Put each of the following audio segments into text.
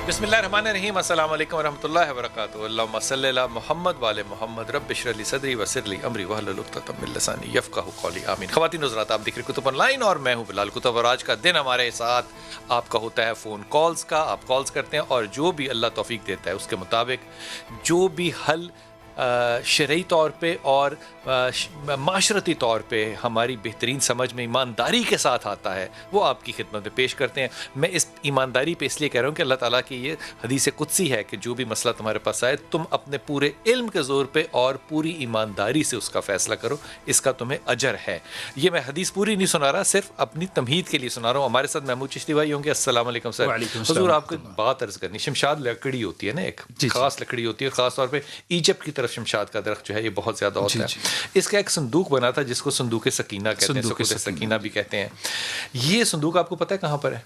بسم اللہ الرحمن الرحیم. السلام علیکم ورحمۃ اللہ وبرکاتہ. اللہم صلی علی محمد وعلی محمد. رب اشرح لی صدری ویسر لی امری واحلل عقدۃ من لسانی یفقہوا قولی. آمین. خواتین و حضرات، آپ دیکھ رہے کتب آن لائن اور میں ہوں بلال کتب، اور آج کا دن ہمارے ساتھ آپ کا ہوتا ہے فون کالز کا. آپ کالز کرتے ہیں اور جو بھی اللہ توفیق دیتا ہے اس کے مطابق جو بھی حل شرعی طور پہ اور معاشرتی طور پہ ہماری بہترین سمجھ میں ایمانداری کے ساتھ آتا ہے وہ آپ کی خدمت میں پیش کرتے ہیں. میں اس ایمانداری پہ اس لیے کہہ رہا ہوں کہ اللہ تعالیٰ کی یہ حدیث قدسی ہے کہ جو بھی مسئلہ تمہارے پاس آئے تم اپنے پورے علم کے زور پہ اور پوری ایمانداری سے اس کا فیصلہ کرو، اس کا تمہیں اجر ہے. یہ میں حدیث پوری نہیں سنا رہا، صرف اپنی تمہید کے لیے سنا رہا ہوں. ہمارے ساتھ محمود چشتی بھائی ہوں گے. السلام علیکم سر. حضور آپ کو بات عرض کرنی، شمشاد لکڑی ہوتی ہے نا، ایک خاص لکڑی ہوتی ہے، خاص طور پہ ایجپٹ کی طرف شمشاد کا درخت جو ہے یہ بہت زیادہ ہوتا ہے. اس کا ایک صندوق بنا تھا جس کو صندوق سکینہ کہتے ہیں، صندوق سکینہ بھی کہتے ہیں. یہ صندوق آپ کو پتہ ہے کہاں پر ہے؟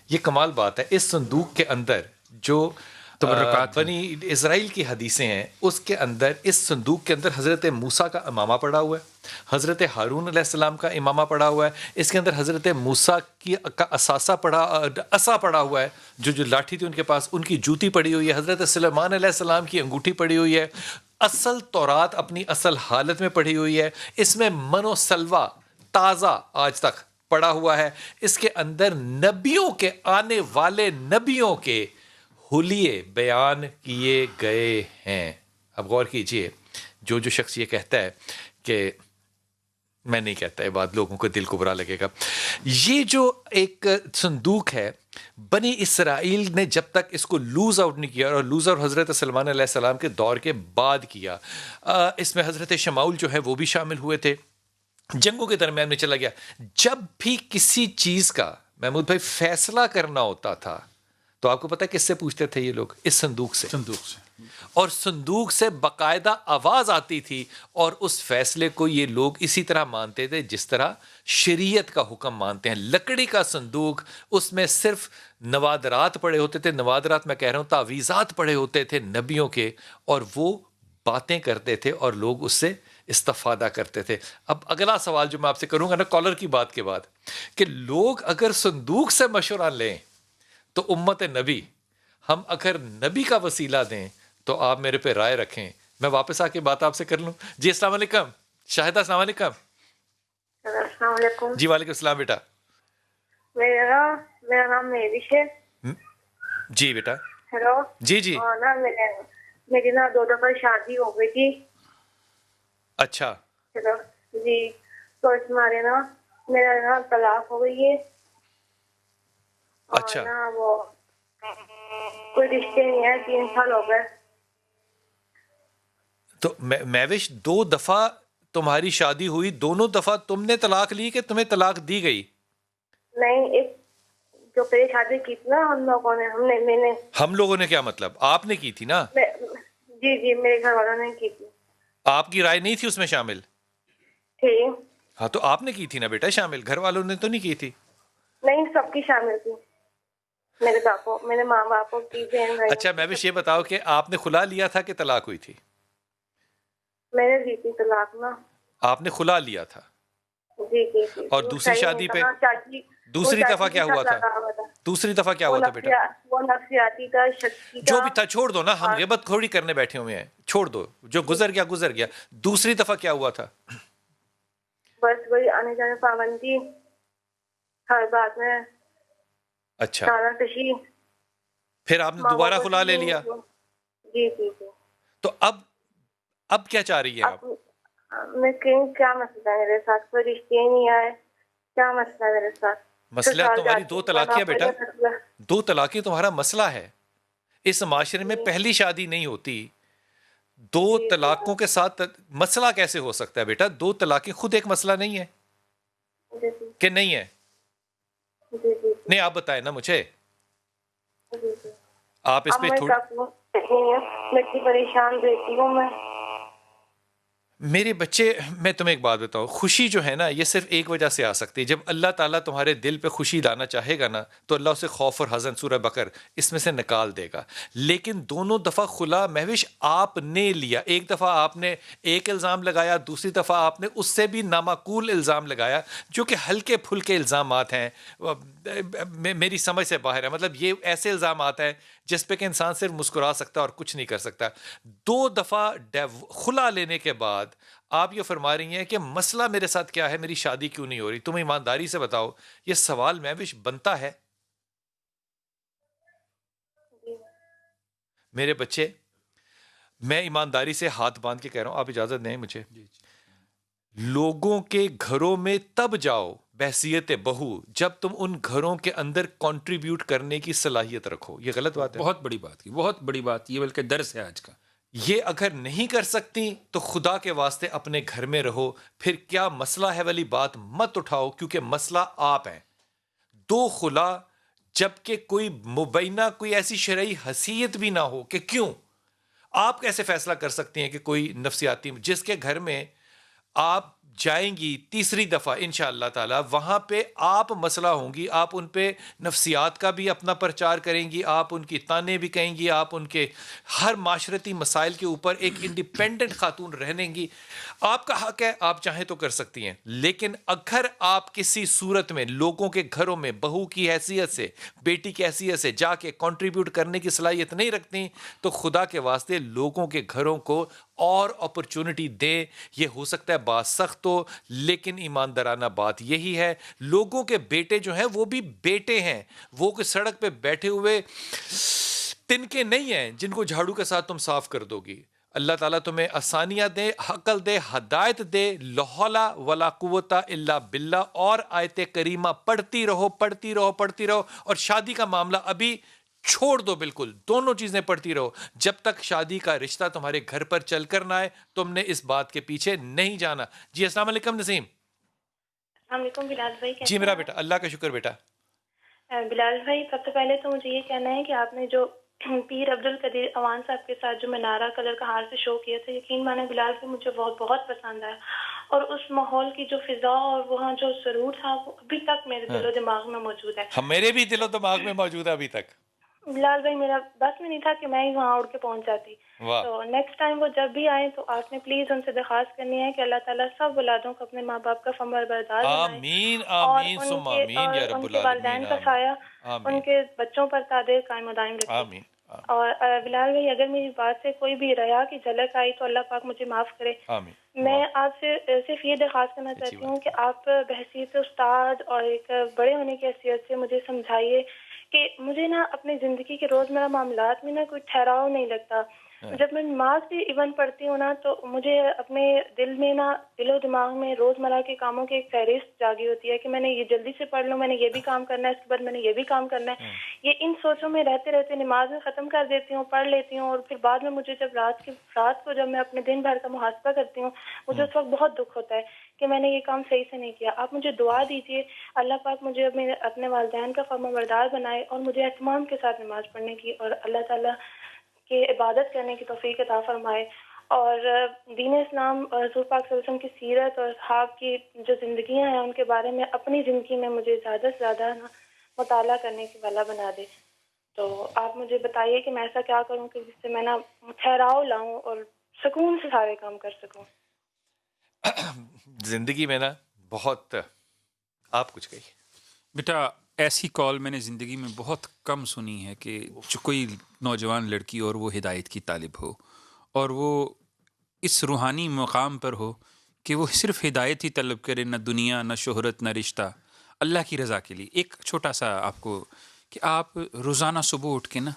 یہ کمال بات ہے. اس صندوق کے اندر جو بنی اسرائیل کی حدیثیں ہیں اس کے اندر، اس صندوق کے اندر حضرت موسیٰ کا امامہ پڑا ہوا ہے، حضرت ہارون علیہ السلام کا امامہ پڑا ہوا ہے. اس کے اندر حضرت موسیٰ کا عصا پڑا ہوا ہے، جو لاٹھی تھی ان کے پاس، ان کی جوتی پڑی ہوئی ہے. حضرت سلیمان علیہ السلام کی انگوٹھی پڑی ہوئی ہے. اصل تورات اپنی اصل حالت میں پڑی ہوئی ہے. اس میں من و سلوہ تازہ آج تک پڑا ہوا ہے. اس کے اندر نبیوں کے، آنے والے نبیوں کے حلیے بیان کیے گئے ہیں. اب غور کیجئے، جو شخص یہ کہتا ہے کہ میں نہیں کہتا یہ بات، لوگوں کو دل کو برا لگے گا. یہ جو ایک صندوق ہے، بنی اسرائیل نے جب تک اس کو لوز آؤٹ نہیں کیا، اور لوز آؤٹ حضرت سلمان علیہ السلام کے دور کے بعد کیا. اس میں حضرت شمعون جو ہے وہ بھی شامل ہوئے تھے. جنگوں کے درمیان میں چلا گیا. جب بھی کسی چیز کا محمود بھائی فیصلہ کرنا ہوتا تھا تو آپ کو پتہ ہے کس سے پوچھتے تھے یہ لوگ؟ اس صندوق سے. اور صندوق سے باقاعدہ آواز آتی تھی، اور اس فیصلے کو یہ لوگ اسی طرح مانتے تھے جس طرح شریعت کا حکم مانتے ہیں. لکڑی کا صندوق، اس میں صرف نوادرات پڑے ہوتے تھے. نوادرات میں کہہ رہا ہوں تعویذات پڑے ہوتے تھے نبیوں کے، اور وہ باتیں کرتے تھے اور لوگ اس سے استفادہ کرتے تھے. اب اگلا سوال جو میں آپ سے کروں گا نا کالر کی بات کے بعد، کہ لوگ اگر صندوق سے مشورہ لیں تو امت نبی، ہم اگر نبی کا وسیلہ دیں تو آپ میرے پہ رائے رکھیں. میں واپس آ کے بات آپ سے کر لوں. جی السلام علیکم شاہدہ. السلام علیکم. السلام علیکم. جی وعلیکم السلام بیٹا. میرا نام مہوش ہے. جی بیٹا. ہیلو. جی. اور نا میری نا 2 دفعہ شادی ہو گئی تھی. اچھا. ہیلو جی. تو اس میں نا میرا نا طلاق ہو گئی ہے. اچھا. نا وہ کوئی رشتے نہیں ہے، 3 سال ہو گئے. تو مہوش 2 دفعہ تمہاری شادی ہوئی، دونوں دفعہ تم نے طلاق لی کہ تمہیں طلاق دی گئی؟ نہیں، ایک جو پہلے شادی کی تھی نا ہم لوگوں نے کیا مطلب؟ آپ نے کی تھی نا. جی میرے گھر والوں نے کی تھی. آپ کی رائے نہیں تھی اس میں شامل؟ تھی. ہاں تو آپ نے کی تھی نا بیٹا شامل، گھر والوں نے تو نہیں کی تھی. نہیں، سب کی شامل تھی. میرے باپو، میرے ماں باپو کی، بہن بھائی. اچھا مہوش یہ بتاؤ کہ آپ نے خلا لیا تھا کہ طلاق ہوئی تھی؟ میں نے لی تھی طلاق نا. آپ نے خلا لیا تھا. جی. اور دوسری شادی پہ دوسری دفعہ کیا ہوا تھا؟ دوسری دفعہ کیا ہوا تھا بیٹا؟ وہ نفسیاتی تھا، شکی تھا. جو بھی تھا چھوڑ دو نا، ہم غیبت تھوڑی کرنے بیٹھے ہوئے ہیں، چھوڑ دو. جو گزر گیا. دوسری دفعہ کیا ہوا تھا؟ بس وہی آنے جانے پابندی ہر بات میں. اچھا. پھر آپ نے دوبارہ خلا لے لیا؟ جی. تو اب کیا چاہ رہی ہے آپ؟ میں کیا مسئلہ ہے میرے ساتھ؟ کوئی رشتے نہیں آئے، کیا مسئلہ ہے میرے ساتھ؟ مسئلہ تمہاری 2 طلاقیں بیٹا. 2 طلاقیں تمہارا مسئلہ ہے. اس معاشرے میں پہلی شادی نہیں ہوتی. 2 طلاقوں کے ساتھ مسئلہ کیسے ہو سکتا ہے بیٹا؟ 2 طلاقیں خود ایک مسئلہ نہیں ہے کہ نہیں ہے؟ نہیں آپ بتائیں نا مجھے. آپ اس پہ میں پریشان رہتی ہوں. میرے بچے، میں تمہیں ایک بات بتاؤں، خوشی جو ہے نا یہ صرف ایک وجہ سے آ سکتی ہے، جب اللہ تعالیٰ تمہارے دل پہ خوشی لانا چاہے گا نا تو اللہ اسے خوف اور حزن، سورہ بقر، اس میں سے نکال دے گا۔ لیکن دونوں دفعہ خلا مہوش آپ نے لیا، ایک دفعہ آپ نے ایک الزام لگایا، دوسری دفعہ آپ نے اس سے بھی نامعقول الزام لگایا جو کہ ہلکے پھلکے الزامات ہیں، میری سمجھ سے باہر ہے۔ مطلب یہ ایسے الزامات ہیں جس پہ کہ انسان صرف مسکرا سکتا ہے اور کچھ نہیں کر سکتا۔ دو دفعہ خلا لینے کے بعد آپ یہ فرما رہی ہیں کہ مسئلہ میرے ساتھ کیا ہے، میری شادی کیوں نہیں ہو رہی؟ تم ایمانداری سے بتاؤ، یہ سوال مہوش بنتا ہے؟ جی میرے بچے، میں ایمانداری سے ہاتھ باندھ کے کہہ رہا ہوں، آپ اجازت دیں مجھے، لوگوں کے گھروں میں تب جاؤ بحیثیت بہو جب تم ان گھروں کے اندر کنٹریبیوٹ کرنے کی صلاحیت رکھو۔ یہ غلط بات ہے؟ بہت بڑی بات کی، بہت بڑی بات، یہ بلکہ درس ہے آج کا۔ یہ اگر نہیں کر سکتی تو خدا کے واسطے اپنے گھر میں رہو، پھر کیا مسئلہ ہے والی بات مت اٹھاؤ، کیونکہ مسئلہ آپ ہیں۔ دو خلا جبکہ کوئی مبینہ کوئی ایسی شرعی حیثیت بھی نہ ہو کہ کیوں، آپ کیسے فیصلہ کر سکتی ہیں کہ کوئی نفسیاتی جس کے گھر میں آپ جائیں گی تیسری دفعہ انشاءاللہ تعالی، وہاں پہ آپ مسئلہ ہوں گی، آپ ان پہ نفسیات کا بھی اپنا پرچار کریں گی، آپ ان کی تانے بھی کہیں گی، آپ ان کے ہر معاشرتی مسائل کے اوپر ایک انڈیپینڈنٹ خاتون رہنے گی۔ آپ کا حق ہے، آپ چاہیں تو کر سکتی ہیں، لیکن اگر آپ کسی صورت میں لوگوں کے گھروں میں بہو کی حیثیت سے، بیٹی کی حیثیت سے جا کے کنٹریبیوٹ کرنے کی صلاحیت نہیں رکھتی تو خدا کے واسطے لوگوں کے گھروں کو اور اپرچونٹی دیں۔ یہ ہو سکتا ہے بات سخت ہو، لیکن ایماندارانہ بات یہی ہے، لوگوں کے بیٹے جو ہیں وہ بھی بیٹے ہیں، وہ کہ سڑک پہ بیٹھے ہوئے تنکے نہیں ہیں جن کو جھاڑو کے ساتھ تم صاف کر دو گی۔ اللہ تعالیٰ تمہیں آسانیاں دے، عقل دے، ہدایت دے، لا حول ولا قوت الا باللہ، اور آیت کریمہ پڑھتی رہو پڑھتی رہو پڑھتی رہو، اور شادی کا معاملہ ابھی چھوڑ دو، بالکل دونوں چیزیں پڑھتی رہو جب تک شادی کا رشتہ تمہارے گھر پر چل کر نہ آئے۔ تم نے اس بات کے پیچھے نہیں جانا۔ جی السلام علیکم نسیم۔ السلام علیکم بلال بھائی، جی کیسے میرا ہیں بیٹا، اللہ کا شکر بیٹا۔ بلال بھائی سب سے پہلے تو مجھے یہ کہنا ہے کہ آپ نے جو پیر عبد القدیر اوان صاحب کے ساتھ جو منارہ کلر کا ہار سے شو کیا تھا، یقین مانے بلال بھائی مجھے بہت بہت پسند آیا، اور اس ماحول کی جو فضا اور وہاں جو سرور تھا وہ ابھی تک میرے دل و دماغ میں موجود ہے۔ ہم میرے بھی دل و دماغ میں موجود ہے ابھی تک۔ بلال بھائی میرا بس میں نہیں تھا کہ میں ہی وہاں اڑ کے پہنچ جاتی، واہ، تو نیکسٹ ٹائم وہ جب بھی آئیں تو آپ نے پلیز ان سے درخواست کرنی ہے کہ اللہ تعالیٰ سب اولادوں کو اپنے ماں باپ کا فرمانبردار بنائے، آمین اور آمین ان ثم کے آمین یا رب ان کے العالمین، والدین کا آمین سایہ ان آمین کے بچوں پر قادر قائم و دائم رکھے۔ آمین آمین اور بلال بھائی اگر میری بات سے کوئی بھی ریا کی جھلک آئی تو اللہ پاک مجھے معاف کرے۔ آمین۔ میں آپ سے صرف یہ درخواست کرنا اچھی چاہتی ہوں بات کہ آپ بحیثیت استاد اور ایک بڑے ہونے کی حیثیت سے مجھے سمجھائیے کہ مجھے نا اپنی زندگی کے روزمرہ معاملات میں نا کوئی ٹھہراؤ نہیں لگتا۔ جب میں نماز بھی ایون پڑھتی ہوں نا تو مجھے اپنے دل میں نا دل و دماغ میں روزمرہ کے کاموں کی ایک فہرست جاگی ہوتی ہے کہ میں نے یہ جلدی سے پڑھ لوں، میں نے یہ بھی کام کرنا ہے، اس کے بعد میں نے یہ بھی کام کرنا ہے۔ یہ ان سوچوں میں رہتے رہتے نماز میں ختم کر دیتی ہوں، پڑھ لیتی ہوں، اور پھر بعد میں مجھے جب رات کو جب میں اپنے دن بھر کا محاسبہ کرتی ہوں مجھے اس وقت بہت دکھ ہوتا ہے کہ میں نے یہ کام صحیح سے نہیں کیا۔ آپ مجھے دعا دیجیے اللہ پاک مجھے اپنے والدین کا فرمانبردار بنائے اور مجھے اہتمام کے ساتھ نماز پڑھنے کی اور اللہ تعالیٰ کی عبادت کرنے کی توفیق عطا فرمائے، اور دین اسلام اور حضور پاک صلی اللہ علیہ وسلم کی سیرت اور صحاب کی جو زندگیاں ہیں ان کے بارے میں اپنی زندگی میں مجھے زیادہ سے زیادہ مطالعہ کرنے کی والا بنا دے۔ تو آپ مجھے بتائیے کہ میں ایسا کیا کروں کہ جس سے میں نا ٹھہراؤ لاؤں اور سکون سے سارے کام کر سکوں۔ زندگی میں نا بہت، آپ کچھ کہیے بیٹا، ایسی کال میں نے زندگی میں بہت کم سنی ہے کہ جو کوئی نوجوان لڑکی اور وہ ہدایت کی طالب ہو اور وہ اس روحانی مقام پر ہو کہ وہ صرف ہدایت ہی طلب کرے، نہ دنیا، نہ شہرت، نہ رشتہ، اللہ کی رضا کے لیے۔ ایک چھوٹا سا آپ کو کہ آپ روزانہ صبح اٹھ کے نا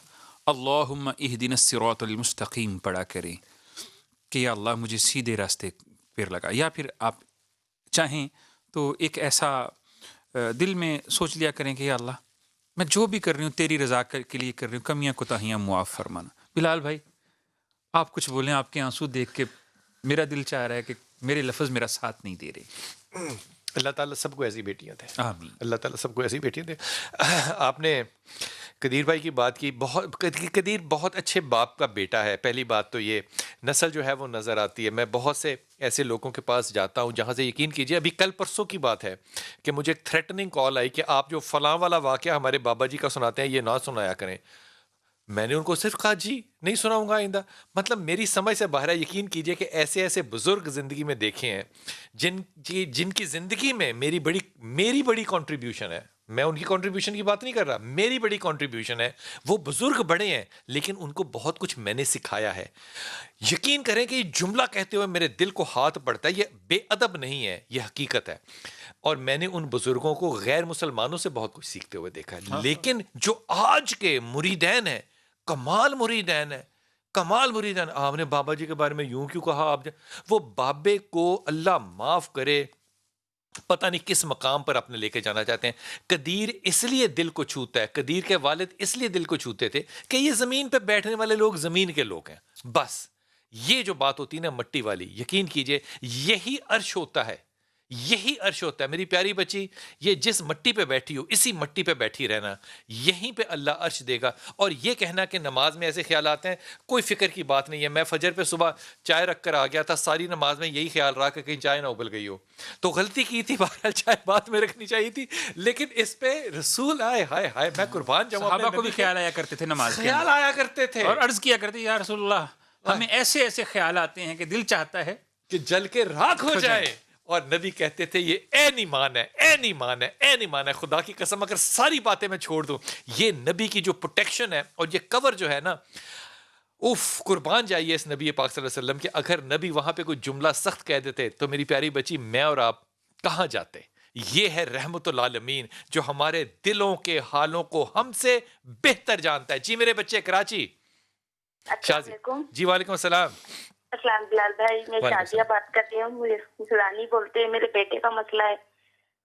اللہم اہدنا الصراط المستقیم پڑھا کریں کہ یا اللہ مجھے سیدھے راستے پر لگا، یا پھر آپ چاہیں تو ایک ایسا دل میں سوچ لیا کریں کہ یا اللہ میں جو بھی کر رہی ہوں تیری رضا کے لیے کر رہی ہوں، کمیاں کوتاہیاں معاف فرمانا۔ بلال بھائی آپ کچھ بولیں، آپ کے آنسو دیکھ کے میرا دل چاہ رہا ہے کہ میرے لفظ میرا ساتھ نہیں دے رہے۔ اللہ تعالیٰ سب کو ایسی بیٹیاں دے، آمین۔ اللہ تعالیٰ سب کو ایسی بیٹیاں دے۔ آپ نے قدیر بھائی کی بات کی، قدیر بہت اچھے باپ کا بیٹا ہے۔ پہلی بات تو یہ نسل جو ہے وہ نظر آتی ہے، میں بہت سے ایسے لوگوں کے پاس جاتا ہوں جہاں سے یقین کیجئے ابھی کل پرسوں کی بات ہے کہ مجھے ایک تھریٹننگ کال آئی کہ آپ جو فلاں والا واقعہ ہمارے بابا جی کا سناتے ہیں یہ نہ سنایا کریں. میں نے ان کو صرف کہا جی نہیں سناؤں گا آئندہ. مطلب میری سمجھ سے باہر ہے. یقین کیجئے کہ ایسے ایسے بزرگ زندگی میں دیکھے ہیں جن کی زندگی میں میری بڑی کنٹریبیوشن ہے. میں ان کی کنٹریبیوشن کی بات نہیں کر رہا, میری بڑی کنٹریبیوشن ہے. وہ بزرگ بڑے ہیں لیکن ان کو بہت کچھ میں نے سکھایا ہے. یقین کریں کہ یہ جملہ کہتے ہوئے میرے دل کو ہاتھ پڑتا ہے. یہ بے ادب نہیں ہے, یہ حقیقت ہے. اور میں نے ان بزرگوں کو غیر مسلمانوں سے بہت کچھ سیکھتے ہوئے دیکھا ہے. لیکن جو آج کے مریدین ہیں, کمال مریدین ہے, کمال مریدین. آپ نے بابا جی کے بارے میں یوں کیوں کہا؟ آپ وہ بابے کو اللہ معاف کرے پتہ نہیں کس مقام پر اپنے لے کے جانا چاہتے ہیں. قدیر اس لیے دل کو چھوتا ہے, قدیر کے والد اس لیے دل کو چھوتے تھے کہ یہ زمین پہ بیٹھنے والے لوگ زمین کے لوگ ہیں. بس یہ جو بات ہوتی ہے نا مٹی والی, یقین کیجئے یہی عرش ہوتا ہے, یہی عرش ہوتا ہے. میری پیاری بچی, یہ جس مٹی پہ بیٹھی ہو اسی مٹی پہ بیٹھی رہنا, یہیں پہ اللہ عرش دے گا. اور یہ کہنا کہ نماز میں ایسے خیالات ہیں, کوئی فکر کی بات نہیں ہے. میں فجر پہ صبح چائے رکھ کر آ گیا تھا, ساری نماز میں یہی خیال رہا کہ کہیں چائے نہ ابل گئی ہو, تو غلطی کی تھی. بہرحال چائے بعد میں رکھنی چاہیے تھی, لیکن اس پہ رسول آئے ہائے ہائے میں قربان جاؤں. صحابہ کو بھی خیال آیا کرتے تھے نماز کے خیال آیا کرتے تھے اور عرض کیا کرتے یا رسول اللہ ہمیں ایسے ایسے خیال آتے ہیں کہ دل چاہتا ہے کہ جل کے راکھ ہو جائے. اور نبی کہتے تھے یہ عین ایمان ہے, عین ایمان ہے, عین ایمان ہے. خدا کی قسم اگر ساری باتیں میں چھوڑ دوں, یہ نبی کی جو پروٹیکشن ہے اور یہ کور جو ہے نا, اف قربان جائیے اس نبی پاک صلی اللہ علیہ وسلم کے. اگر نبی وہاں پہ کوئی جملہ سخت کہہ دیتے تو میری پیاری بچی میں اور آپ کہاں جاتے. یہ ہے رحمت العالمین جو ہمارے دلوں کے حالوں کو ہم سے بہتر جانتا ہے. جی میرے بچے کراچی. السلام علیکم. جی وعلیکم السلام. السلام بلال بھائی, میں شادیہ بات کر رہی ہوں. مجھے سلانی بولتے ہیں. میرے بیٹے کا مسئلہ ہے.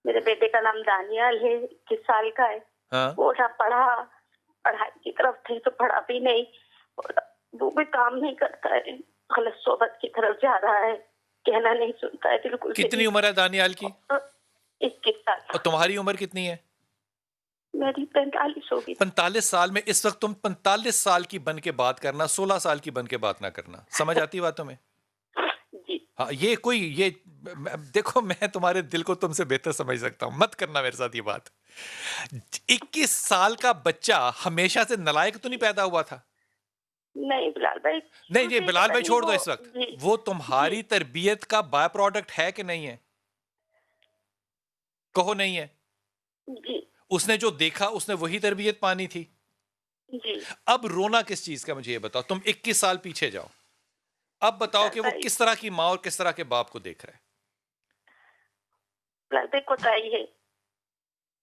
میرے بیٹے کا نام دانیال ہے, 21 سال کا ہے. وہ نہ پڑھائی کی طرف تھے تو پڑھا بھی نہیں, وہ بھی کام نہیں کرتا ہے, غلط صحبت کی طرف جا رہا ہے, کہنا نہیں سنتا ہے بالکل. کتنی عمر ہے دانیال کی؟ 21 سال. اور تمہاری عمر کتنی ہے؟ میری 45 ہوگی. 45 سال میں اس وقت تم 45 سال کی بن کے بات کرنا, 16 سال کی بن کے بات نہ کرنا. سمجھ آتی باتوں میں؟ جی ہاں, یہ دیکھو میں تمہارے دل کو تم سے بہتر سمجھ سکتا ہوں, مت کرنا میرے ساتھ یہ بات. 21 سال کا بچہ ہمیشہ سے نالائق تو نہیں پیدا ہوا تھا؟ نہیں بلال بھائی, نہیں جی بلال بھائی چھوڑ دو اس وقت. وہ تمہاری تربیت کا بائی پروڈکٹ ہے کہ نہیں ہے؟ کہو نہیں ہے. جی اس نے جو دیکھا اس نے وہی تربیت پانی تھی. جی. اب رونا کس چیز کا مجھے یہ بتاؤ. تم 21 سال پیچھے جاؤ, اب بتاؤ کہ وہ کس طرح کی ماں اور کس طرح کے باپ کو دیکھ رہا ہے. کوتاہی ہے.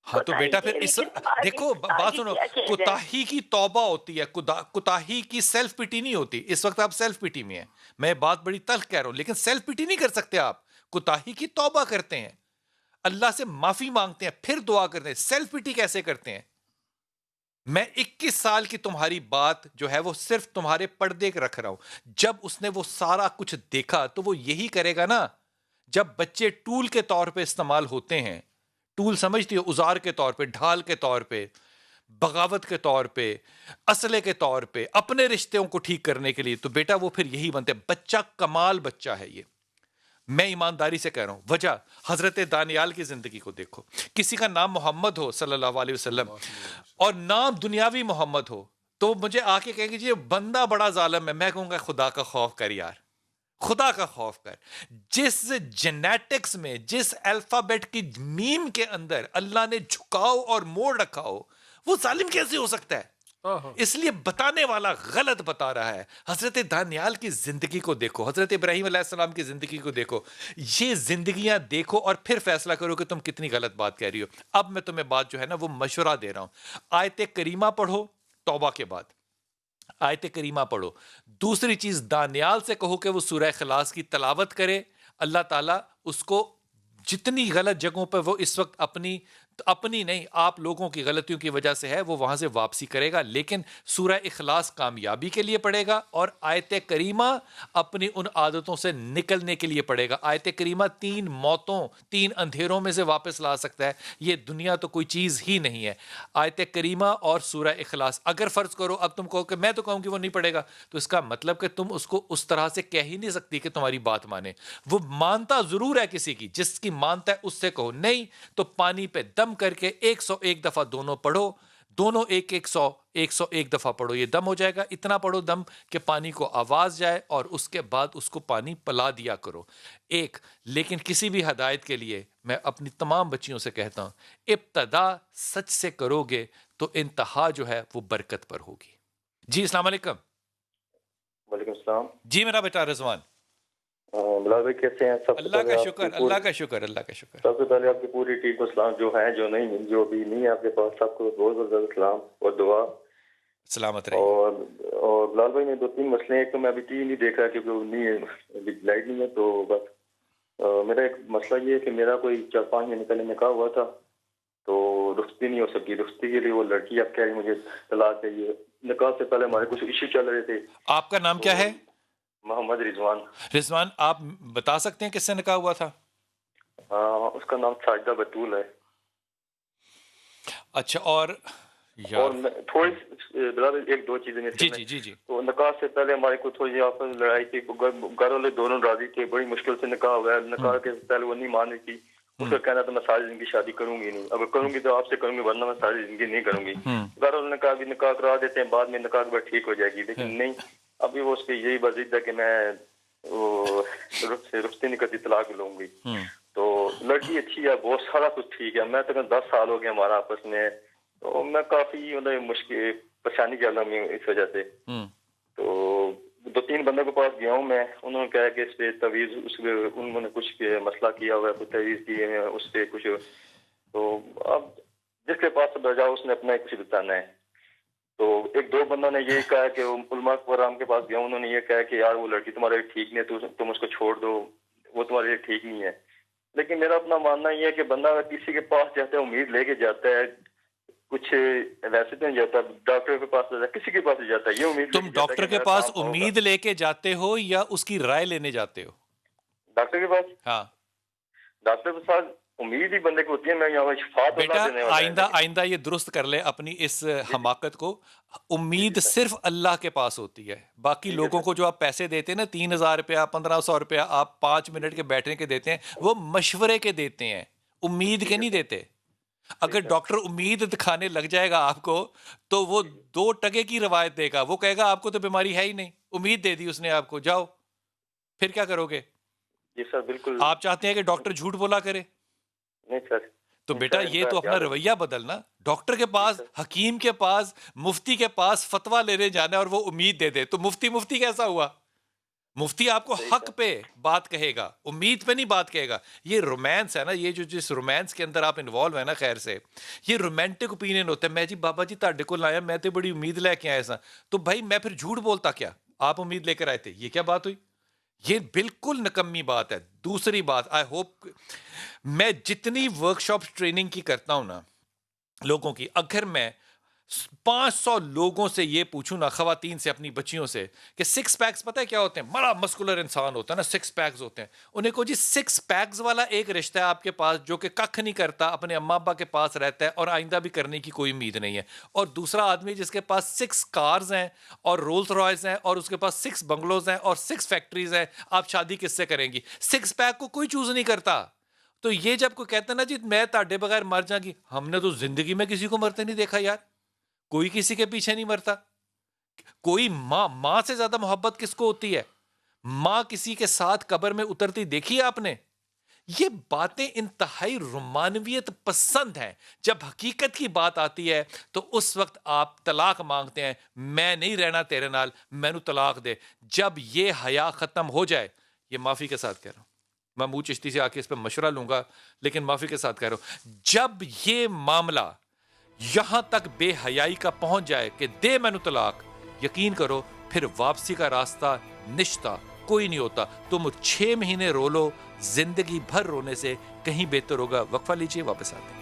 ہاں تو بیٹا پھر اس دیکھو بات سنو, کوتاہی کی توبہ ہوتی ہے, کوتاہی کی سیلف پیٹی نہیں ہوتی. اس وقت آپ سیلف پیٹی میں ہیں, میں بات بڑی تلخ کہہ رہا ہوں, لیکن سیلف پیٹی نہیں کر سکتے آپ. کوتاہی کی توبہ کرتے ہیں, اللہ سے معافی مانگتے ہیں, پھر دعا کرتے ہیں. سیلف پیٹی کیسے کرتے ہیں؟ میں 21 سال کی تمہاری بات جو ہے وہ صرف تمہارے پردے رکھ رہا ہوں. جب اس نے وہ سارا کچھ دیکھا تو وہ یہی کرے گا نا. جب بچے ٹول کے طور پہ استعمال ہوتے ہیں, ٹول سمجھتی ہو, اوزار کے طور پہ, ڈھال کے طور پہ, بغاوت کے طور پہ, اسلحے کے طور پہ, اپنے رشتوں کو ٹھیک کرنے کے لیے, تو بیٹا وہ پھر یہی بنتے. بچہ کمال بچہ ہے یہ, میں ایمانداری سے کہہ رہا ہوں. وجہ حضرت دانیال کی زندگی کو دیکھو. کسی کا نام محمد ہو صلی اللہ علیہ وسلم اور نام دنیاوی محمد ہو تو مجھے آ کے کہیں گے جی بندہ بڑا ظالم ہے. میں کہوں گا خدا کا خوف کر یار, خدا کا خوف کر. جس جینیٹکس میں, جس الفابیٹ کی میم کے اندر اللہ نے جھکاؤ اور موڑ رکھا ہو, وہ ظالم کیسے ہو سکتا ہے؟ اس لیے بتانے والا غلط بتا رہا ہے. حضرت دانیال کی زندگی کو دیکھو, حضرت ابراہیم علیہ السلام کی زندگی کو دیکھو. یہ زندگیاں دیکھو اور پھر فیصلہ کرو کہ تم کتنی غلط بات کہہ رہی ہو. اب میں تمہیں بات جو ہے نا وہ مشورہ دے رہا ہوں. آیت کریمہ پڑھو توبہ کے بعد, آیت کریمہ پڑھو. دوسری چیز, دانیال سے کہو کہ وہ سورہ اخلاص کی تلاوت کرے. اللہ تعالیٰ اس کو جتنی غلط جگہوں پہ وہ اس وقت اپنی تو اپنی نہیں، آپ لوگوں کی غلطیوں کی وجہ سے ہے، وہ وہاں سے واپسی کرے گا، لیکن سورہ اخلاص کامیابی کے لیے پڑھے گا اور آیت کریمہ اپنی ان عادتوں سے نکلنے کے لیے پڑھے گا. آیت کریمہ 3 موتوں 3 اندھیروں میں سے واپس لا سکتا ہے. یہ دنیا تو کوئی چیز ہی نہیں ہے. آیت کریمہ اور سورہ اخلاص. اگر فرض کرو اب تم کہو کہ میں تو کہوں کہ وہ نہیں پڑھے گا، تو اس کا مطلب کہ تم اس کو اس طرح سے کہہ ہی نہیں سکتی کہ تمہاری بات مانے. وہ مانتا ضرور ہے کسی کی، جس کی مانتا ہے اس سے کہو. نہیں تو پانی پہ دم کر کے 101 دفعہ دونوں پڑھو، دونوں 101 دفعہ پڑھو، یہ دم ہو جائے گا. اتنا پڑھو دم کہ پانی کو آواز جائے اور اس کے بعد اس کو پانی پلا دیا کرو. لیکن کسی بھی ہدایت کے لیے میں اپنی تمام بچیوں سے کہتا ہوں، ابتدا سچ سے کرو گے تو انتہا جو ہے وہ برکت پر ہوگی. جی السلام علیکم. وعلیکم السلام. جی میرا بیٹا رضوان. بلال بھائی کیسے ہیں؟ اللہ کا شکر، اللہ کا شکر، اللہ کا شکر. سب سے پہلے آپ کی پوری ٹیم کو سلام، جو ہے جو نہیں، جو بھی نہیں ہے آپ کے پاس، سب کو بہت بہت زیادہ سلام اور دعا. سلامت رہیے. اور بلال بھائی میں 2-3 مسئلے ہیں. ایک تو میں ابھی ٹی وی نہیں دیکھ رہا کیونکہ نہیں ہے، ابھی لائٹ نہیں ہے. تو بس میرا ایک مسئلہ یہ ہے کہ میرا کوئی 4-5 مہینے پہلے نکاح ہوا تھا، تو رخصتی نہیں ہو سکی. رخصتی کے لیے وہ لڑکی اب کہہ رہی مجھے طلاق چاہیے. نکاح سے پہلے ہمارے کچھ ایشو چل رہے تھے. آپ کا نام کیا ہے؟ محمد رضوان. رضوان، آپ بتا سکتے ہیں کس سے نکاح ہوا تھا؟ اس کا نام ساجدہ بطول ہے. اچھا. اور تھوڑی 1-2 چیزیں جی تو نکاح سے پہلے ہماری کو تھوڑی آپس میں لڑائی تھی. گھر والے دونوں راضی تھے، بڑی مشکل سے نکاح ہوا ہے. نکاح کے پہلے وہ نہیں مان رہی تھی. اس کا کہنا تھا میں ساری زندگی شادی کروں گی نہیں، اگر کروں گی تو آپ سے کروں گی، ورنہ میں ساری زندگی نہیں کروں گی. گھر والوں نے کہا کہ نکاح کرا دیتے ہیں، بعد میں نکاح کے بعد ٹھیک ہو جائے گی. لیکن نہیں، ابھی وہ اس کی یہی ضد ہے کہ میں رخصتی نہیں کرتی، طلاق لوں گی. تو لڑکی اچھی ہے، بہت سارا کچھ ٹھیک ہے. میں تقریباً 10 سال ہو گئے ہمارا آپس میں. تو میں کافی مشکل پریشانی کے عالم میں ہوں اس وجہ سے. تو 2-3 بندوں کے پاس گیا ہوں میں. انہوں نے کہا کہ اس پہ تعویذ، انہوں نے کچھ مسئلہ کیا ہوا ہے، کچھ تعویذ دیے ہیں اس پہ کچھ. تو اب جس کے پاس بجاؤ اس نے اپنا کچھ بتانا ہے. تو 1-2 بندوں نے یہ کہا کہ علماء کرام کے پاس گیا، انہوں نے یہ کہا کہ یار وہ لڑکی تمہارے لیے ٹھیک نہیں ہے، تم اس کو چھوڑ دو، وہ تمہارے لیے ٹھیک نہیں ہے. لیکن میرا اپنا ماننا یہ ہے کہ بندہ اگر کسی کے پاس جاتا ہے، امید لے کے جاتا ہے، کچھ ویسے تو نہیں جاتا، ڈاکٹر کے پاس جاتا ہے، کسی کے پاس جاتا ہے، یہ امید. تم ڈاکٹر کے پاس امید لے کے جاتے ہو یا اس کی رائے لینے جاتے ہو؟ ڈاکٹر کے پاس. ہاں، ڈاکٹر کے پاس امید ہی بندے کو ہوتی ہے. میں یہاں شفاعت بیٹا آئندہ یہ درست کر لے اپنی اس حماقت کو. امید صرف اللہ کے پاس ہوتی ہے. باقی لوگوں کو جو آپ پیسے دیتے ہیں نا، 3000 روپیہ 1500 روپیہ آپ 5 منٹ کے بیٹھنے کے دیتے ہیں، وہ مشورے کے دیتے ہیں، امید کے نہیں دیتے. اگر ڈاکٹر امید دکھانے لگ جائے گا آپ کو تو وہ 2 ٹکے کی روایت دے گا. وہ کہے گا آپ کو تو بیماری ہے ہی نہیں، امید دے دی اس نے آپ کو، جاؤ. پھر کیا کرو گے؟ جی سر بالکل. آپ چاہتے ہیں کہ ڈاکٹر جھوٹ بولا کرے؟ نہیں سر. تو بیٹا یہ تو اپنا رویہ بدلنا. ڈاکٹر کے پاس، حکیم کے پاس، مفتی کے پاس فتویٰ لینے جانا اور وہ امید دے دے تو مفتی کیسا ہوا؟ مفتی آپ کو حق پہ بات کہے گا، امید پہ نہیں بات کہے گا. یہ رومانس ہے نا، یہ جو جس رومانس کے اندر آپ انوالو ہے نا، خیر سے یہ رومانٹک اوپینین ہوتا ہے. میں جی بابا جی تاڑے کو لایا، میں تو بڑی امید لے کے آیا سا. تو بھائی میں پھر جھوٹ بولتا کیا؟ آپ امید لے کر آئے تھے، یہ کیا بات ہوئی؟ یہ بالکل نکمی بات ہے. دوسری بات، آئی ہوپ میں جتنی ورک شاپ ٹریننگ کی کرتا ہوں نا لوگوں کی، اگر میں 500 لوگوں سے یہ پوچھوں نا، خواتین سے، اپنی بچیوں سے، کہ 6 پیکس پتہ ہے کیا ہوتے ہیں؟ بڑا مسکولر انسان ہوتا ہے نا، 6 پیکس ہوتے ہیں. انہیں کو جی 6 پیکس والا ایک رشتہ ہے آپ کے پاس جو کہ ککھ نہیں کرتا، اپنے اماں ابا کے پاس رہتا ہے اور آئندہ بھی کرنے کی کوئی امید نہیں ہے. اور دوسرا آدمی جس کے پاس 6 کارز ہیں اور رولز رائس ہیں اور اس کے پاس 6 بنگلوز ہیں اور 6 فیکٹریز ہیں، آپ شادی کس سے کریں گی؟ 6 پیک کو کوئی چوز نہیں کرتا. تو یہ جب کوئی کہتا ہے نا جی میں تاڑے بغیر مر جاؤں گی، ہم نے تو زندگی میں کسی کو مرتے نہیں دیکھا یار. کوئی کسی کے پیچھے نہیں مرتا. کوئی ماں سے زیادہ محبت کس کو ہوتی ہے؟ ماں کسی کے ساتھ قبر میں اترتی دیکھی ہے آپ نے؟ یہ باتیں انتہائی رومانویت پسند ہیں. جب حقیقت کی بات آتی ہے تو اس وقت آپ طلاق مانگتے ہیں، میں نہیں رہنا تیرے نال، مینو طلاق دے. جب یہ حیا ختم ہو جائے، یہ معافی کے ساتھ کہہ رہا ہوں، میں منہ چشتی سے آ کے اس پہ مشورہ لوں گا لیکن معافی کے ساتھ کہہ رہا ہوں، جب یہ معاملہ یہاں تک بے حیائی کا پہنچ جائے کہ دے مینو طلاق، یقین کرو پھر واپسی کا راستہ نشتہ کوئی نہیں ہوتا. تم 6 مہینے رو لو، زندگی بھر رونے سے کہیں بہتر ہوگا. وقفہ لیجئے، واپس آتے ہیں.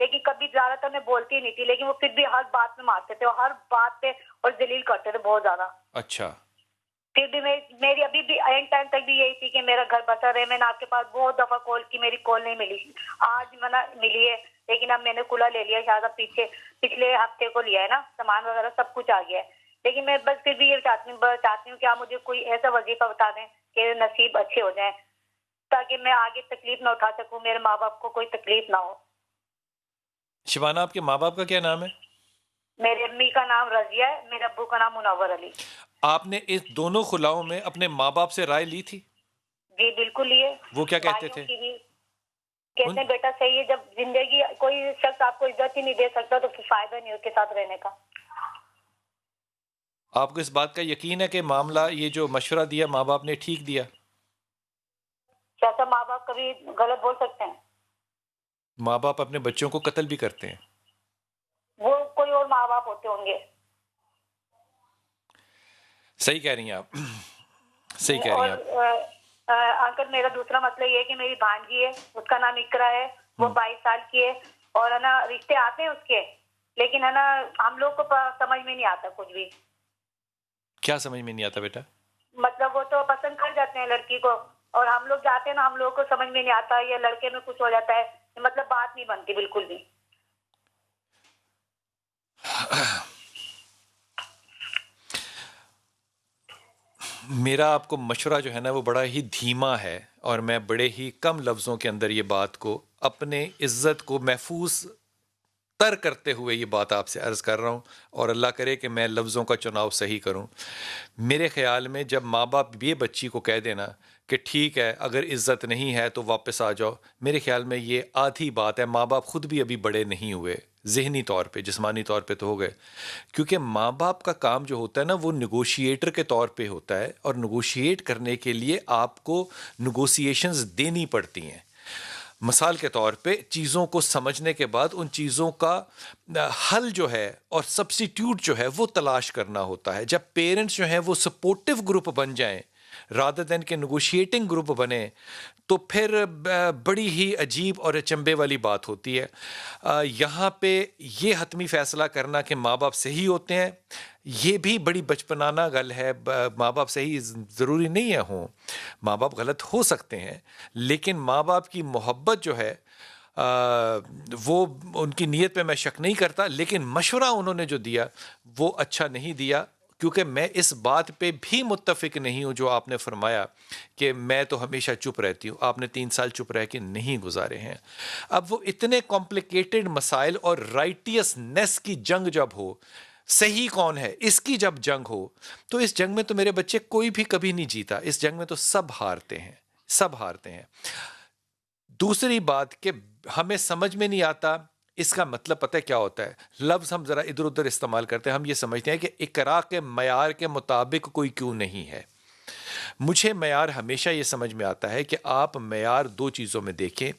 لیکن کبھی زیادہ تر میں بولتی نہیں تھی، لیکن وہ پھر بھی ہر بات میں مارتے تھے اور ہر بات پہ اور ذلیل کرتے تھے بہت زیادہ. اچھا. پھر بھی میری ابھی بھی اینڈ ٹائم تک بھی یہی تھی کہ میرا گھر بسا رہے. میں نے آپ کے پاس بہت دفعہ کال کی، میری کال نہیں ملی. آج میں ملی ہے، لیکن اب میں نے کھلا لے لیا. شاید اب پچھلے ہفتے کو لیا ہے نا، سامان وغیرہ سب کچھ آ گیا ہے. لیکن میں بس پھر بھی یہ چاہتی ہوں کہ آپ مجھے کوئی ایسا وظیفہ بتا دیں کہ نصیب اچھے ہو جائیں، تاکہ میں آگے تکلیف نہ اٹھا سکوں، میرے ماں باپ کو کوئی تکلیف نہ ہو. شبانہ، آپ کے ماں باپ کا کیا نام ہے؟ میرے امی کا نام رضیہ ہے، میرے ابو کا نام منور علی. آپ نے اس دونوں خلاؤں میں اپنے ماں باپ سے رائے لی تھی؟ جی بالکل لیے. وہ کیا کہتے تھے؟ کہتے ہیں بیٹا صحیح ہے، جب زندگی کوئی شخص آپ کو عزت ہی نہیں دے سکتا تو پھر فائدہ نہیں اس کے ساتھ رہنے کا. آپ کو اس بات کا یقین ہے کہ معاملہ یہ جو مشورہ دیا ماں باپ نے ٹھیک دیا؟ کیسا ماں باپ کبھی غلط بول سکتے ہیں؟ ماں باپ اپنے بچوں کو قتل بھی کرتے ہیں. وہ کوئی اور ماں باپ ہوتے ہوں گے. صحیح کہہ رہی ہیں آپ، صحیح کہہ رہی ہیں آپ. انکل میرا دوسرا مسئلہ یہ ہے کہ میری بھانجی ہے، اس کا نام اقرا ہے، وہ 22 سال کی ہے، اور ہے نا رشتے آتے ہیں اس کے، لیکن ہے نا ہم لوگ کو سمجھ میں نہیں آتا کچھ بھی. کیا سمجھ میں نہیں آتا بیٹا؟ مطلب وہ تو پسند کر جاتے ہیں لڑکی کو، اور ہم لوگ جاتے ہیں نا، ہم لوگ کو سمجھ میں نہیں آتا، یا لڑکے میں کچھ ہو جاتا ہے، مطلب بات نہیں بنتی بالکل بھی. میرا آپ کو مشورہ جو ہے نا وہ بڑا ہی دھیما ہے، اور میں بڑے ہی کم لفظوں کے اندر یہ بات کو اپنے عزت کو محفوظ تر کرتے ہوئے یہ بات آپ سے عرض کر رہا ہوں، اور اللہ کرے کہ میں لفظوں کا چناؤ صحیح کروں. میرے خیال میں جب ماں باپ یہ بچی کو کہہ دینا کہ ٹھیک ہے اگر عزت نہیں ہے تو واپس آ جاؤ، میرے خیال میں یہ آدھی بات ہے. ماں باپ خود بھی ابھی بڑے نہیں ہوئے ذہنی طور پہ، جسمانی طور پہ تو ہو گئے، کیونکہ ماں باپ کا کام جو ہوتا ہے نا وہ نیگوشیٹر کے طور پہ ہوتا ہے، اور نیگوشیٹ کرنے کے لیے آپ کو نیگوسیشنز دینی پڑتی ہیں. مثال کے طور پہ چیزوں کو سمجھنے کے بعد ان چیزوں کا حل جو ہے اور سبسٹیٹیوٹ جو ہے وہ تلاش کرنا ہوتا ہے. جب پیرنٹس جو ہیں وہ سپورٹیو گروپ بن جائیں رادر دین کہ نیگوشیٹنگ گروپ بنے، تو پھر بڑی ہی عجیب اور اچنبے والی بات ہوتی ہے. یہاں پہ یہ حتمی فیصلہ کرنا کہ ماں باپ صحیح ہوتے ہیں، یہ بھی بڑی بچپنانہ گل ہے. ماں باپ صحیح ضروری نہیں ہے ہوں، ماں باپ غلط ہو سکتے ہیں، لیکن ماں باپ کی محبت جو ہے وہ ان کی نیت پہ میں شک نہیں کرتا، لیکن مشورہ انہوں نے جو دیا وہ اچھا نہیں دیا. کیونکہ میں اس بات پہ بھی متفق نہیں ہوں جو آپ نے فرمایا کہ میں تو ہمیشہ چپ رہتی ہوں. آپ نے 3 سال چپ رہ کے نہیں گزارے ہیں. اب وہ اتنے کمپلیکیٹڈ مسائل اور رائٹیسنیس کی جنگ جب ہو، صحیح کون ہے اس کی جب جنگ ہو، تو اس جنگ میں تو میرے بچے کوئی بھی کبھی نہیں جیتا. اس جنگ میں تو سب ہارتے ہیں، سب ہارتے ہیں. دوسری بات کہ ہمیں سمجھ میں نہیں آتا، اس کا مطلب پتہ ہے کیا ہوتا ہے؟ لفظ ہم ذرا ادھر ادھر استعمال کرتے ہیں. ہم یہ سمجھتے ہیں کہ اقرا کے معیار کے مطابق کوئی کیوں نہیں ہے. مجھے معیار ہمیشہ یہ سمجھ میں آتا ہے کہ آپ معیار 2 چیزوں میں دیکھیں،